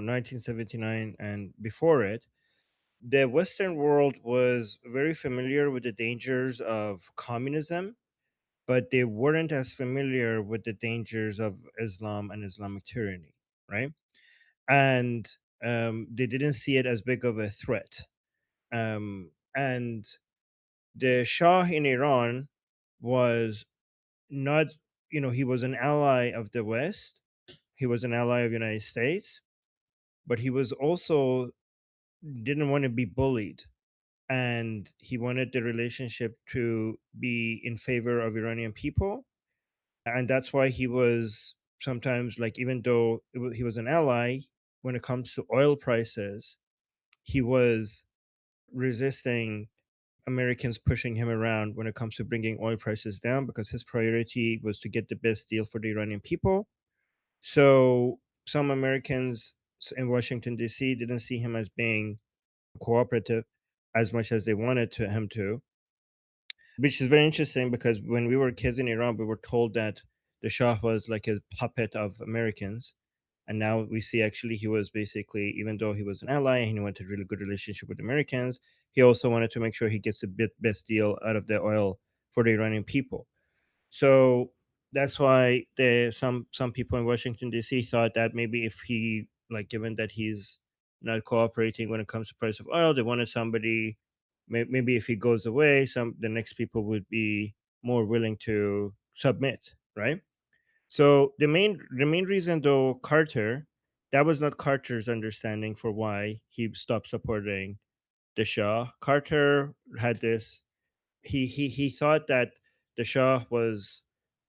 1979 and before it, the Western world was very familiar with the dangers of communism, but they weren't as familiar with the dangers of Islam and Islamic tyranny, right? And they didn't see it as big of a threat. And the Shah in Iran was not, he was an ally of the West. He was an ally of the United States, but he was also didn't want to be bullied, and he wanted the relationship to be in favor of Iranian people. And that's why he was sometimes, like, even though he was an ally, when it comes to oil prices, he was resisting Americans pushing him around when it comes to bringing oil prices down, because his priority was to get the best deal for the Iranian people. So some Americans in Washington, D.C., didn't see him as being cooperative as much as they wanted him to, which is very interesting because when we were kids in Iran, we were told that the Shah was like a puppet of Americans. And now we see actually he was basically, even though he was an ally and he wanted a really good relationship with Americans, he also wanted to make sure he gets the best deal out of the oil for the Iranian people. So that's why some people in Washington D.C. thought that maybe if he, like, given that he's not cooperating when it comes to price of oil, they wanted somebody. Maybe if he goes away, the next people would be more willing to submit, right? So the main reason, though, that was not Carter's understanding for why he stopped supporting the Shah. Carter had this he thought that the Shah was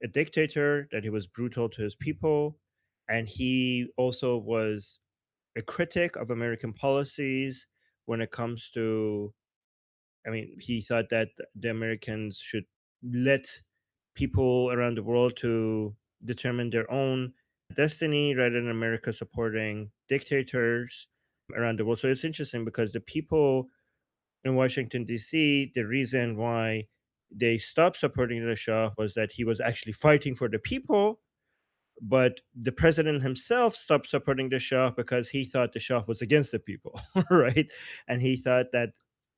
a dictator, that he was brutal to his people, and he also was a critic of American policies when it comes to. I mean, he thought that the Americans should let people around the world to determine their own destiny rather than America supporting dictators around the world. So it's interesting because the people in Washington, D.C., the reason why they stopped supporting the Shah was that he was actually fighting for the people, but the president himself stopped supporting the Shah because he thought the Shah was against the people, right? And he thought that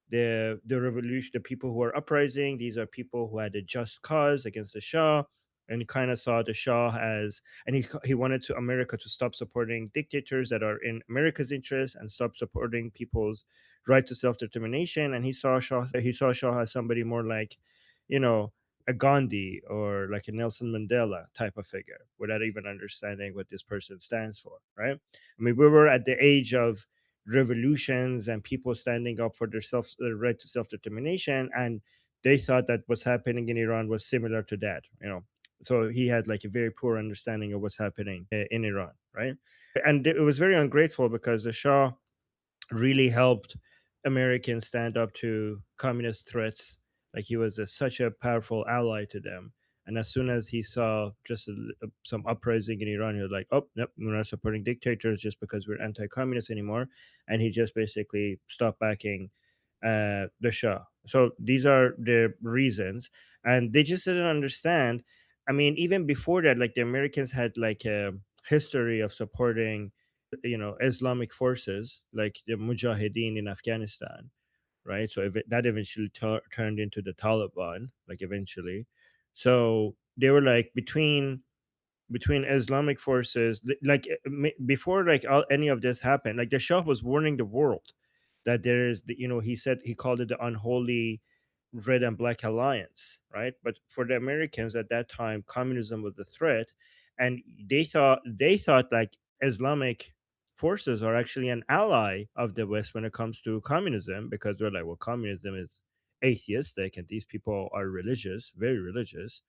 the revolution, the people who are uprising, these are people who had a just cause against the Shah, and he kind of saw the Shah as, and he wanted to America to stop supporting dictators that are in America's interest and stop supporting people's right to self determination. And he saw Shah as somebody more like, you know, a Gandhi or like a Nelson Mandela type of figure, without even understanding what this person stands for, right? I mean, we were at the age of revolutions and people standing up for their right to self determination, and they thought that what's happening in Iran was similar to that. So he had like a very poor understanding of what's happening in Iran, right? And it was very ungrateful because the Shah really helped Americans stand up to communist threats. Like, he was such a powerful ally to them. And as soon as he saw just some uprising in Iran, he was like, "Oh, nope, we're not supporting dictators just because we're anti-communist anymore," and he just basically stopped backing the Shah. So these are the reasons, and they just didn't understand. I mean, even before that, like, the Americans had like a history of supporting, Islamic forces like the Mujahideen in Afghanistan, right? So that eventually turned into the Taliban, like, eventually. So they were like between Islamic forces, like, before, like, any of this happened, like, the Shah was warning the world that there is he said he called it the unholy red and black alliance, right? But for the Americans at that time, communism was the threat, and they thought like Islamic forces are actually an ally of the West when it comes to communism, because they're like, well, communism is atheistic and these people are religious, very religious,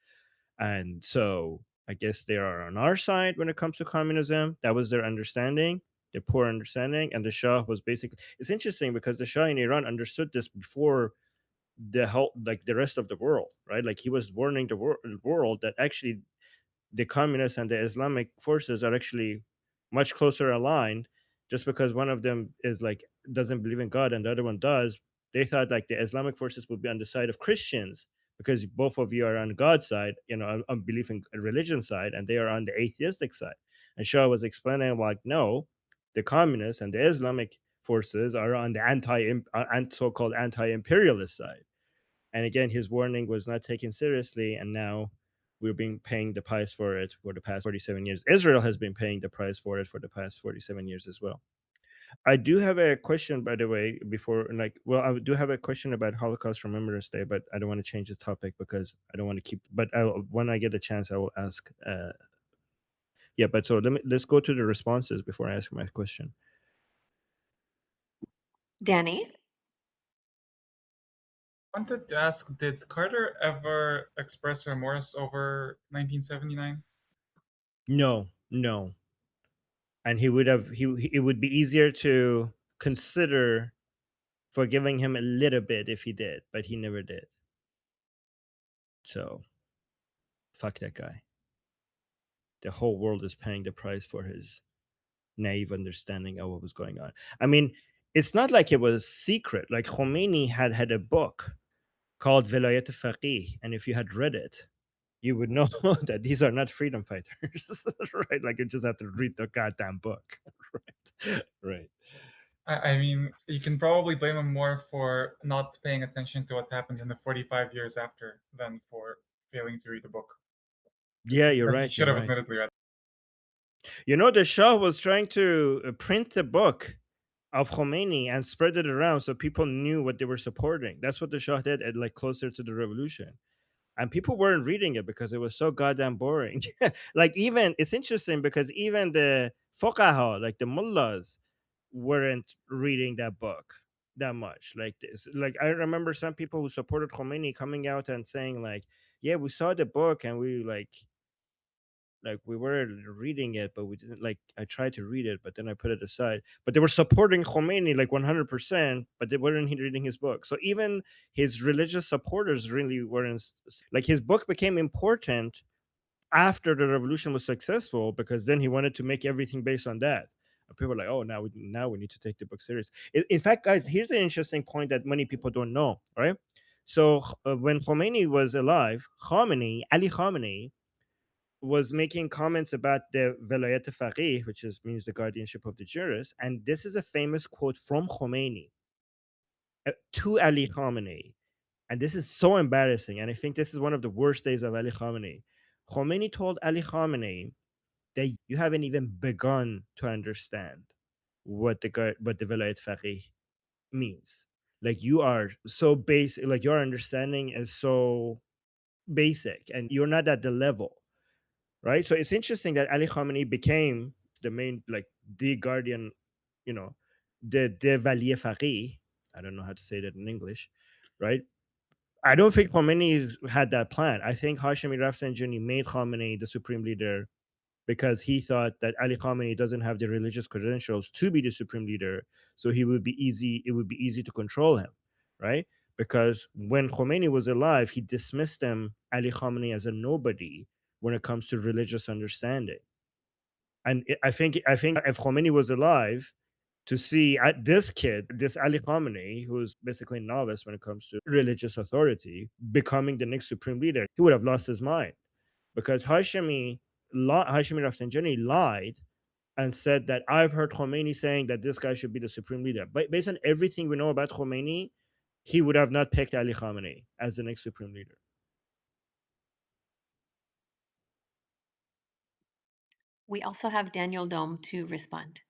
and so I guess they are on our side when it comes to communism. That was their understanding, their poor understanding. And the Shah was basically, it's interesting because the Shah in Iran understood this before like the rest of the world, right? Like, he was warning the world that actually the communists and the Islamic forces are actually much closer aligned. Just because one of them is like doesn't believe in God and the other one does, they thought like the Islamic forces would be on the side of Christians because both of you are on God's side, on belief in religion side, and they are on the atheistic side. And Shah was explaining like, no, The communists and the Islamic forces are on the so-called anti-imperialist side. And again, his warning was not taken seriously, and now we're being paying the price for it for the past 47 years. Israel has been paying the price for it for the past 47 years as well. I do have a question, by the way, before, like, well, I do have a question about Holocaust Remembrance Day, but I don't want to change the topic because I don't want to keep. But when I get a chance, I will ask. Yeah, but so let's go to the responses before I ask my question. Danny? Wanted to ask, did Carter ever express remorse over 1979? No, no, and he would have. It would be easier to consider forgiving him a little bit if he did, but he never did. So fuck that guy. The whole world is paying the price for his naive understanding of what was going on. I mean, it's not like it was secret. Like Khomeini had a book called Velayat Faqih, and if you had read it, you would know that these are not freedom fighters, right? Like you just have to read the goddamn book, right? Right. I mean, you can probably blame him more for not paying attention to what happened in the 45 years after than for failing to read the book. Yeah, you're That he right. should You're have right. admittedly read. You know, the Shah was trying to print the book of Khomeini and spread it around so people knew what they were supporting. That's what the Shah did at like closer to the revolution. And people weren't reading it because it was so goddamn boring. Like even it's interesting because even the fuqaha, like the mullahs, weren't reading that book that much. Like this, like I remember some people who supported Khomeini coming out and saying like, "Yeah, we saw the book and we like we were reading it, but we didn't like. I tried to read it, but then I put it aside. But they were supporting Khomeini like 100%, but they weren't reading his book. So even his religious supporters really weren't like his book became important after the revolution was successful because then he wanted to make everything based on that. And people were like, oh, now we need to take the book serious. In fact, guys, here's an interesting point that many people don't know. Right. So when Khomeini was alive, Ali Khamenei, was making comments about the velayat faqih, which means the guardianship of the jurist. And this is a famous quote from Khomeini to Ali Khamenei. And this is so embarrassing. And I think this is one of the worst days of Ali Khamenei. Khomeini told Ali Khamenei that you haven't even begun to understand what the velayat faqih means. Like you are so basic, like your understanding is so basic and you're not at the level, right? So it's interesting that Ali Khamenei became the main, like the guardian, you know, the Valier Faqih. I don't know how to say that in English, right? I don't think Khomeini had that plan. I think Hashemi Rafsanjani made Khamenei the supreme leader because he thought that Ali Khamenei doesn't have the religious credentials to be the supreme leader, so he would be easy. It would be easy to control him, right? Because when Khomeini was alive, he dismissed Ali Khamenei as a nobody when it comes to religious understanding. And I think if Khomeini was alive, to see this kid, this Ali Khamenei, who's basically a novice when it comes to religious authority, becoming the next supreme leader, he would have lost his mind because Hashemi Rafsanjani lied and said that I've heard Khomeini saying that this guy should be the supreme leader. But based on everything we know about Khomeini, he would have not picked Ali Khamenei as the next supreme leader. We also have Daniel Dome to respond.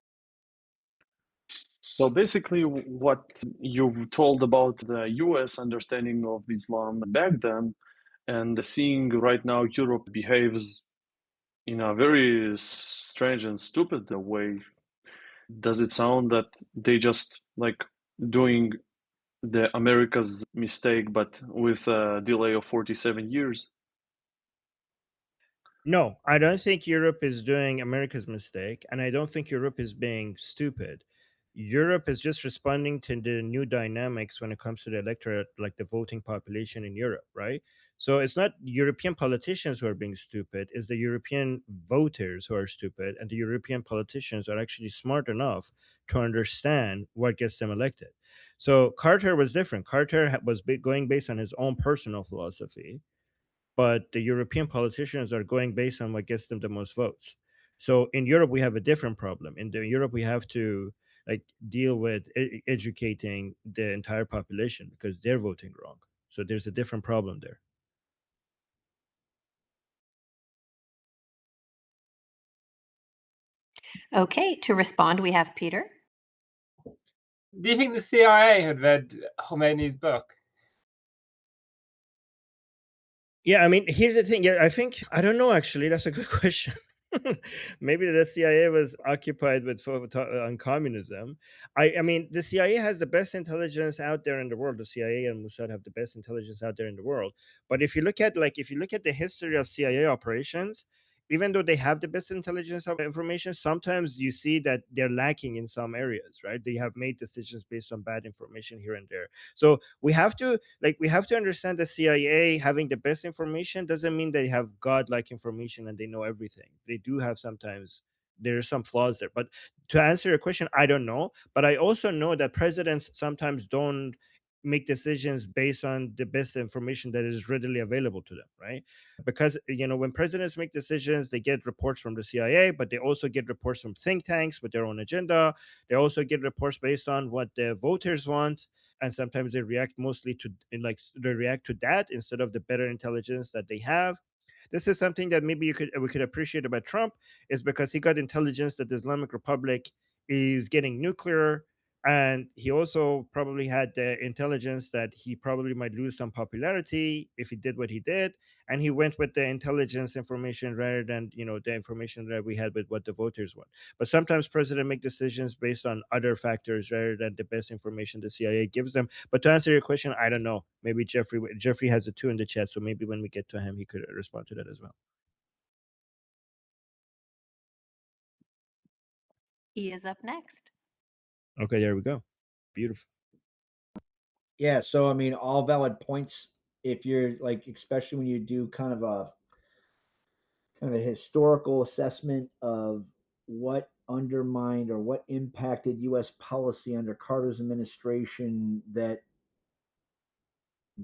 So basically, what you told about the US understanding of Islam back then, and seeing right now Europe behaves in a very strange and stupid way, does it sound that they just like doing the America's mistake, but with a delay of 47 years? No, I don't think Europe is doing America's mistake, and I don't think Europe is being stupid. Europe is just responding to the new dynamics when it comes to the electorate, like the voting population in Europe, right? So it's not European politicians who are being stupid, it's the European voters who are stupid, and the European politicians are actually smart enough to understand what gets them elected. So Carter was different. Carter was going based on his own personal philosophy, but the European politicians are going based on what gets them the most votes. So in Europe, we have a different problem. In Europe, we have to like deal with educating the entire population because they're voting wrong. So there's a different problem there. Okay, to respond, we have Peter. Do you think the CIA had read Khomeini's book? Yeah, I mean, here's the thing. Yeah, I think I don't know. Actually, that's a good question. Maybe the CIA was occupied with on communism. I mean, the CIA has the best intelligence out there in the world. The CIA and Mossad have the best intelligence out there in the world. But if you look at the history of CIA operations, even though they have the best intelligence of information, sometimes you see that they're lacking in some areas, right? They have made decisions based on bad information here and there. So we have to understand the CIA having the best information doesn't mean they have godlike information and they know everything. They do have sometimes there are some flaws there. But to answer your question, I don't know. But I also know that presidents sometimes don't make decisions based on the best information that is readily available to them, right? Because when presidents make decisions, they get reports from the CIA, but they also get reports from think tanks with their own agenda. They also get reports based on what the voters want, and sometimes they react mostly to they react to that instead of the better intelligence that they have. This is something that maybe we could appreciate about Trump, is because he got intelligence that the Islamic Republic is getting nuclear, and he also probably had the intelligence that he probably might lose some popularity if he did what he did, and he went with the intelligence information rather than the information that we had with what the voters want. But sometimes presidents make decisions based on other factors rather than the best information the CIA gives them. But to answer your question, I don't know. Maybe Jeffrey has a two in the chat, so maybe when we get to him, he could respond to that as well. He is up next. Okay, there we go. Beautiful. Yeah, so I mean, all valid points. If you're like, especially when you do kind of a historical assessment of what undermined or what impacted U.S. policy under Carter's administration that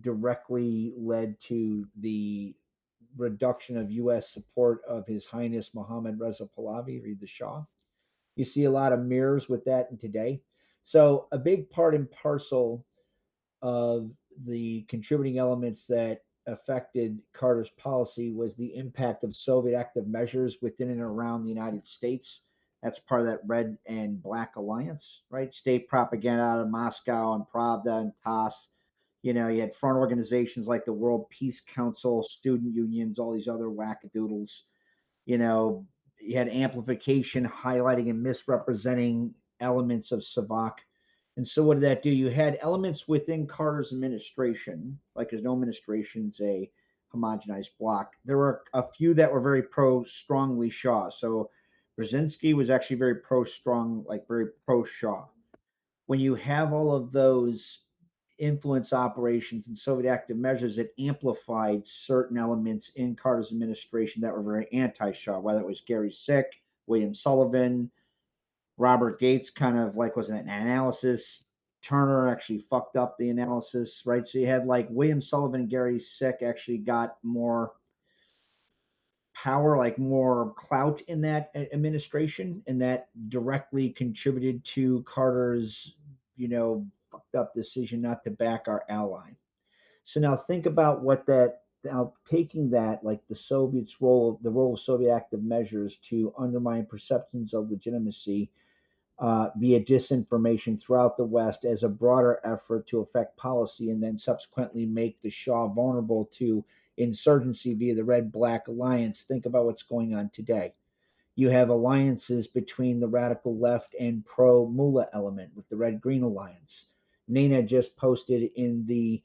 directly led to the reduction of U.S. support of His Highness Mohammed Reza Pahlavi, or the Shah. You see a lot of mirrors with that in today. So a big part and parcel of the contributing elements that affected Carter's policy was the impact of Soviet active measures within and around the United States. That's part of that red and black alliance, right? State propaganda out of Moscow and Pravda and TASS. You had front organizations like the World Peace Council, student unions, all these other wackadoodles. You know, you had amplification highlighting and misrepresenting elements of Savak. And so what did that do? You had elements within Carter's administration, like his no administration's a homogenized bloc. There were a few that were very pro strongly Shah. So Brzezinski was actually very pro strong, like very pro Shah. When you have all of those influence operations and Soviet active measures, it amplified certain elements in Carter's administration that were very anti-Shah, whether it was Gary Sick, William Sullivan, Robert Gates kind of like was an analysis. Turner actually fucked up the analysis, right? So you had like William Sullivan and Gary Sick actually got more power, like more clout in that administration, and that directly contributed to Carter's, fucked up decision not to back our ally. So now think about what that now taking that like the role of Soviet active measures to undermine perceptions of legitimacy via disinformation throughout the West as a broader effort to affect policy and then subsequently make the Shah vulnerable to insurgency via the Red Black Alliance. Think about what's going on today. You have alliances between the radical left and pro mullah element with the Red Green Alliance. Nina just posted in the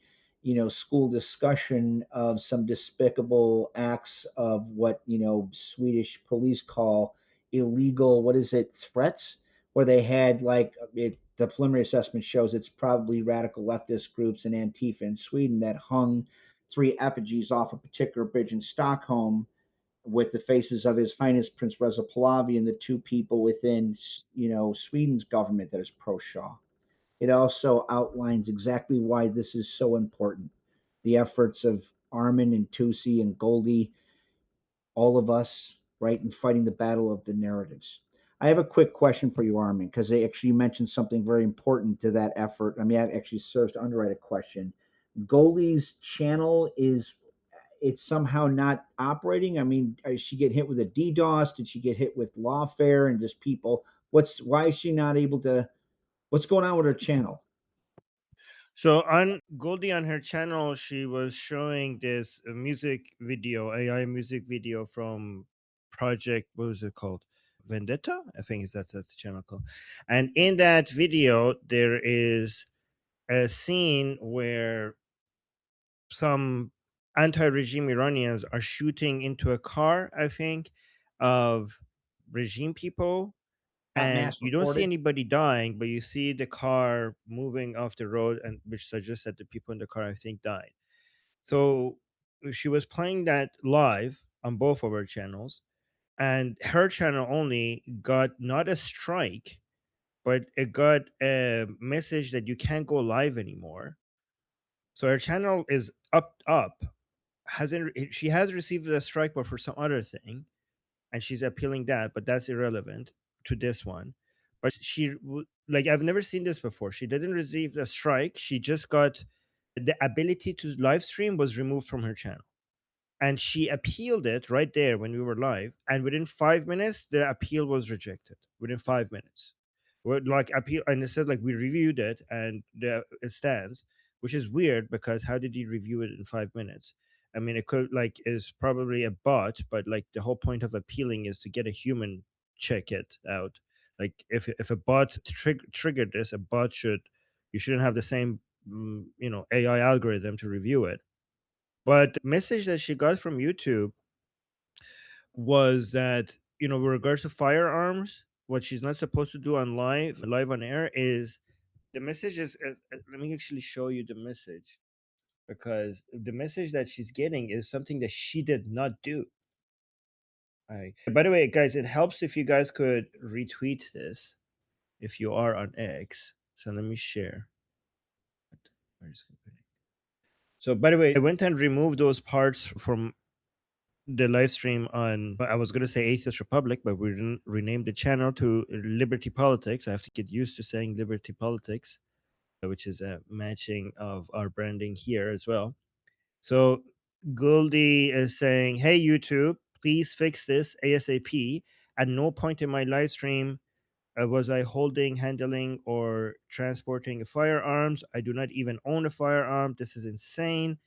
school discussion of some despicable acts of what Swedish police call illegal, what is it, threats, where they had the preliminary assessment shows it's probably radical leftist groups and Antifa in Sweden that hung three effigies off a particular bridge in Stockholm with the faces of His Highness Prince Reza Pahlavi and the two people within, Sweden's government that is pro-Shah. It also outlines exactly why this is so important. The efforts of Armin and Tusi and Goldie, all of us, right, and fighting the battle of the narratives. I have a quick question for you, Armin, because they actually mentioned something very important to that effort. I mean, that actually serves to underwrite a question. Goldie's channel is it's somehow not operating. I mean, did she get hit with a DDoS? Did she get hit with lawfare and just people? Why is she not able to? What's going on with her channel? So on Goldie on her channel, she was showing this music video, AI music video from Project. What was it called? Vendetta, I think that's the channel called. And in that video, there is a scene where some anti-regime Iranians are shooting into a car, I think, of regime people, Not and mass you don't see reported. anybody dying, but you see the car moving off the road, and which suggests that the people in the car, I think, died. So she was playing that live on both of her channels, and her channel only got not a strike, but it got a message that you can't go live anymore. So her channel is up. She has received a strike, but for some other thing, and she's appealing that, but that's irrelevant to this one. But like, I've never seen this before. She didn't receive a strike. She just got the ability to live stream was removed from her channel, and she appealed it right there when we were live, and within 5 minutes the appeal was rejected. Within 5 minutes, like, appeal, and it said like we reviewed it and it stands, which is weird because how did you review it in 5 minutes? I mean, it could, like, is probably a bot, but like the whole point of appealing is to get a human check it out. Like, if a bot triggered this, a bot should, you shouldn't have the same AI algorithm to review it. But the message that she got from YouTube was that, with regards to firearms, what she's not supposed to do on live on air is, the message is, let me actually show you the message, because the message that she's getting is something that she did not do. By the way, guys, it helps if you guys could retweet this if you are on X. So let me share. Where's it? So, by the way, I went and removed those parts from the live stream on, I was going to say Atheist Republic, but we renamed the channel to Liberty Politics. I have to get used to saying Liberty Politics, which is a matching of our branding here as well. So Goldie is saying, hey, YouTube, please fix this ASAP. At no point in my live stream was I holding, handling, or transporting firearms. I do not even own a firearm. This is insane.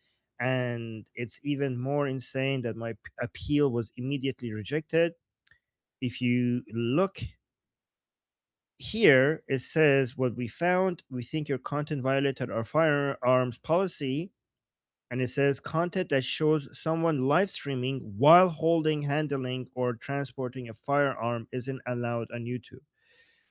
And it's even more insane that my appeal was immediately rejected. If you look here, it says, what we found, we think your content violated our firearms policy. And it says content that shows someone live streaming while holding, handling, or transporting a firearm isn't allowed on YouTube.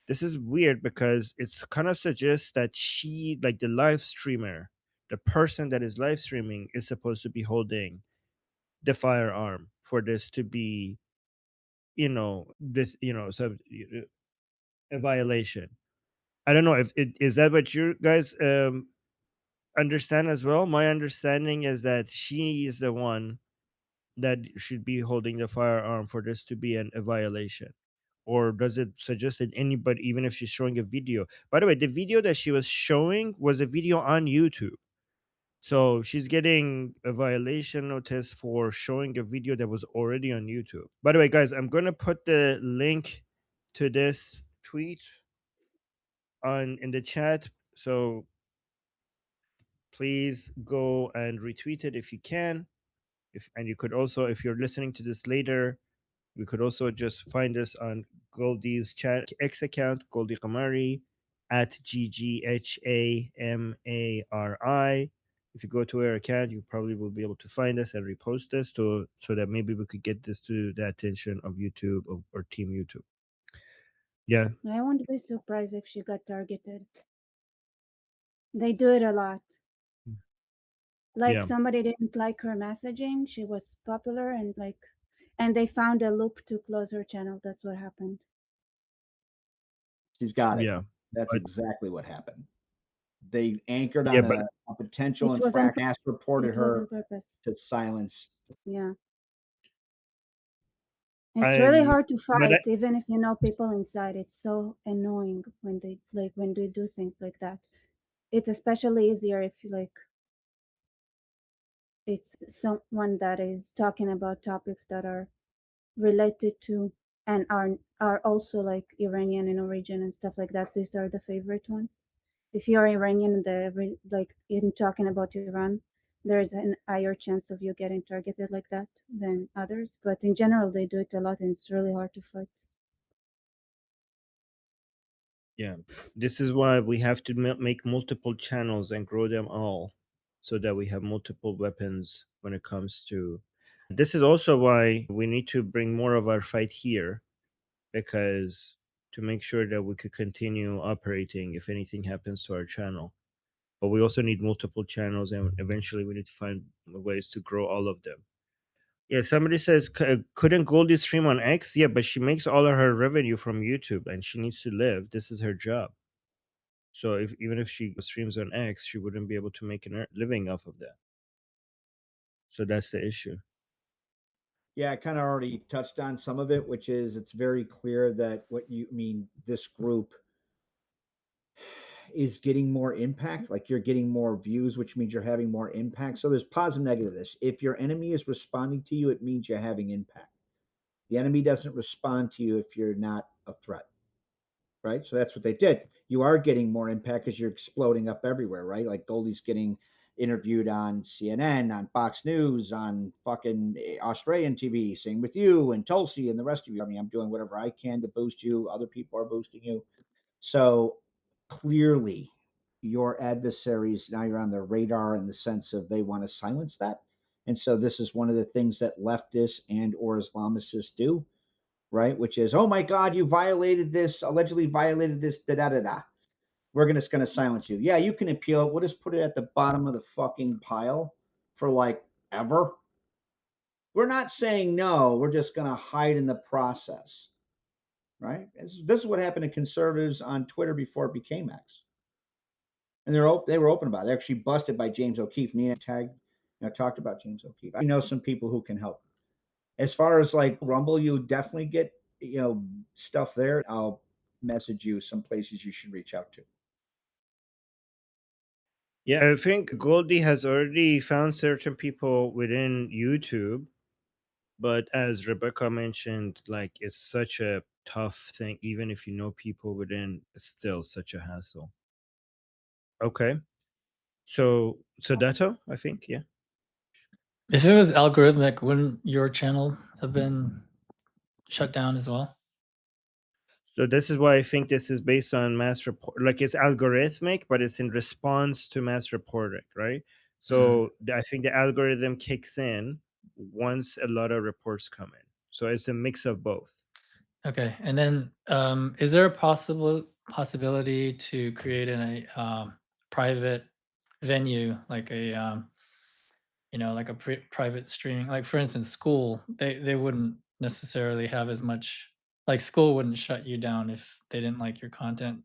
This is weird because it's kind of suggests that she, like the live streamer, the person that is live streaming, is supposed to be holding the firearm for this to be, a violation. I don't know if it is that what you guys understand as well. My understanding is that she is the one that should be holding the firearm for this to be a violation. Or does it suggest that anybody, even if she's showing a video? By the way, the video that she was showing was a video on YouTube. So she's getting a violation notice for showing a video that was already on YouTube. By the way, guys, I'm going to put the link to this tweet in the chat. So please go and retweet it if you can. And you could also, if you're listening to this later, we could also just find us on Goldie's chat X account, Goldie Kamari, at GGHAMARI. If you go to our account, you probably will be able to find us and repost this so that maybe we could get this to the attention of YouTube or Team YouTube. Yeah. I wouldn't be surprised if she got targeted. They do it a lot. Like, Yeah. somebody didn't like her messaging. She was popular, and they found a loop to close her channel. That's what happened. She's got it. Yeah. That's But exactly what happened. They anchored yeah, on but a potential It was on infraction, mass reported it was on her purpose. to silence. Yeah. It's really I'm hard to but fight, even if you know people inside. It's so annoying when they do things like that. It's especially easier if it's someone that is talking about topics that are related to and are also like Iranian in origin and stuff like that. These are the favorite ones. If you're Iranian and like in talking about Iran, there is an higher chance of you getting targeted like that than others. But in general, they do it a lot, and it's really hard to fight. yeah, this is why we have to make multiple channels and grow them all, so that we have multiple weapons when it comes to. This is also why we need to bring more of our fight here, because to make sure that we could continue operating if anything happens to our channel. But we also need multiple channels, and eventually we need to find ways to grow all of them. Yeah, somebody says, couldn't Goldie stream on X? Yeah, but she makes all of her revenue from YouTube and she needs to live. This is her job. So even if she streams on X, she wouldn't be able to make a living off of that. So that's the issue. Yeah, I kind of already touched on some of it, which is it's very clear that this group is getting more impact. Like you're getting more views, which means you're having more impact. So there's positive and negative to this. If your enemy is responding to you, it means you're having impact. The enemy doesn't respond to you if you're not a threat, right? So that's what they did. You are getting more impact because you're exploding up everywhere, right? Like Goldie's getting interviewed on CNN, on Fox News, on fucking Australian TV, same with you and Tulsi and the rest of you. I mean, I'm doing whatever I can to boost you. Other people are boosting you. So clearly, your adversaries now you're on their radar in the sense of they want to silence that. And so this is one of the things that leftists and or Islamicists do, right? Which is, oh my God, you violated this, allegedly violated this, da da da da. We're just gonna silence you. Yeah, you can appeal. We'll just put it at the bottom of the fucking pile for like ever. We're not saying no. We're just gonna hide in the process, right? This is what happened to conservatives on Twitter before it became X, and they were open about it. They're actually busted by James O'Keefe. Nina tagged, talked about James O'Keefe. I know some people who can help. As far as like Rumble, you definitely get stuff there. I'll message you some places you should reach out to. Yeah, I think Goldie has already found certain people within YouTube, but as Rebecca mentioned, like it's such a tough thing. Even if you know people within, it's still such a hassle. Okay, so Dato, I think, yeah. If it was algorithmic, wouldn't your channel have been shut down as well? So this is why I think this is based on mass report, like it's algorithmic, but it's in response to mass reporting, right? So I think the algorithm kicks in once a lot of reports come in. So it's a mix of both. Okay, and then is there a possibility to create a private venue, like a like a private streaming? Like for instance, school, they wouldn't necessarily have as much. Like school wouldn't shut you down if they didn't like your content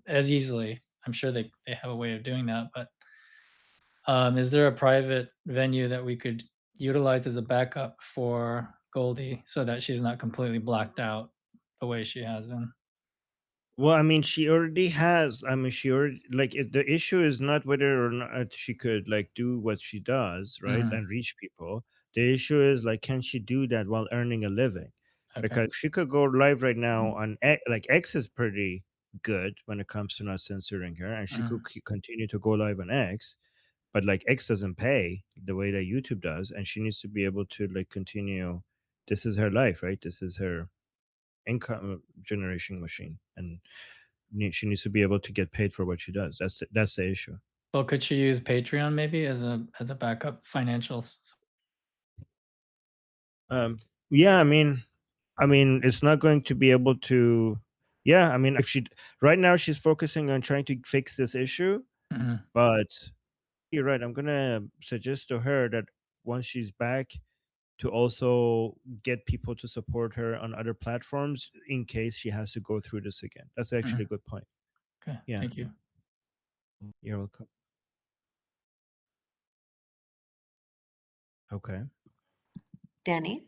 as easily. I'm sure they have a way of doing that, but is there a private venue that we could utilize as a backup for Goldie so that she's not completely blacked out the way she has been? Well, I mean, she already has. I mean, she already the issue is not whether or not she could like do what she does, right, Mhm. and reach people. The issue is like, can she do that while earning a living? Okay. Because she could go live right now on like X is pretty good when it comes to not censoring her, and she could continue to go live on X, but like X doesn't pay the way that YouTube does, and she needs to be able to like continue. This is her life, right? This is her income generation machine, and she needs to be able to get paid for what she does. That's the issue. Well, could she use Patreon maybe as a backup financial? Yeah, I mean, it's not going to be able to. Yeah, I mean, if she right now she's focusing on trying to fix this issue, but you're right. I'm gonna suggest to her that once she's back, to also get people to support her on other platforms in case she has to go through this again. That's actually a good point. Okay, Yeah. thank you. You're welcome. Okay. Danny?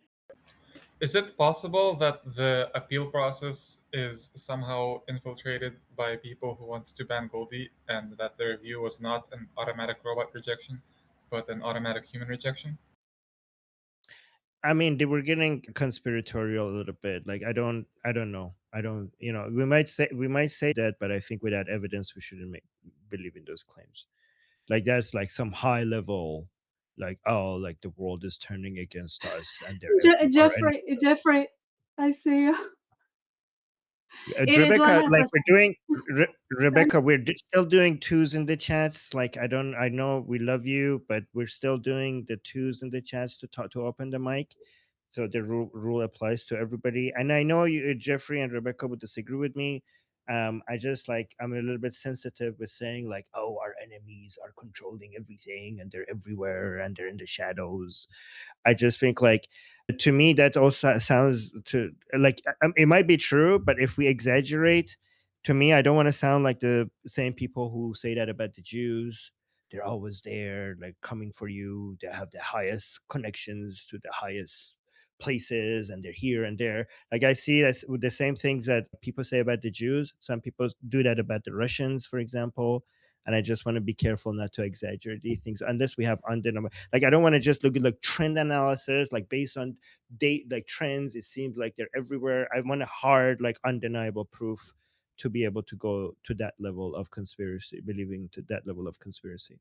Is it possible that the appeal process is somehow infiltrated by people who want to ban Goldie, and that the review was not an automatic robot rejection, but an automatic human rejection? I mean, they were getting conspiratorial a little bit. Like, I don't know. We might say that, but I think without evidence, we shouldn't believe in those claims. Like, that's like some high level, like, oh, like the world is turning against us and our Jeffrey, enemies. Jeffrey, I see you. It is Rebecca, like 100%. we're doing, Rebecca, we're still doing twos in the chats. Like, I know we love you, but we're still doing the twos in the chats to talk, to open the mic. So the rule applies to everybody. And I know you, Jeffrey and Rebecca, would disagree with me. I just like, I'm a little bit sensitive with saying like, oh, our enemies are controlling everything and they're everywhere and they're in the shadows. I just think like, to me that also sounds to like, it might be true, but if we exaggerate, to me, I don't want to sound like the same people who say that about the Jews. They're always there, like coming for you. They have the highest connections to the highest places and they're here and there. Like, I see that's with the same things that people say about the Jews. Some people do that about the Russians, for example. And I just want to be careful not to exaggerate these things unless we have undeniable. Like, I don't want to just look at like trend analysis, like based on date, like trends. It seems like they're everywhere. I want a hard, like undeniable proof to be able to go to that level of conspiracy, believing to that level of conspiracy.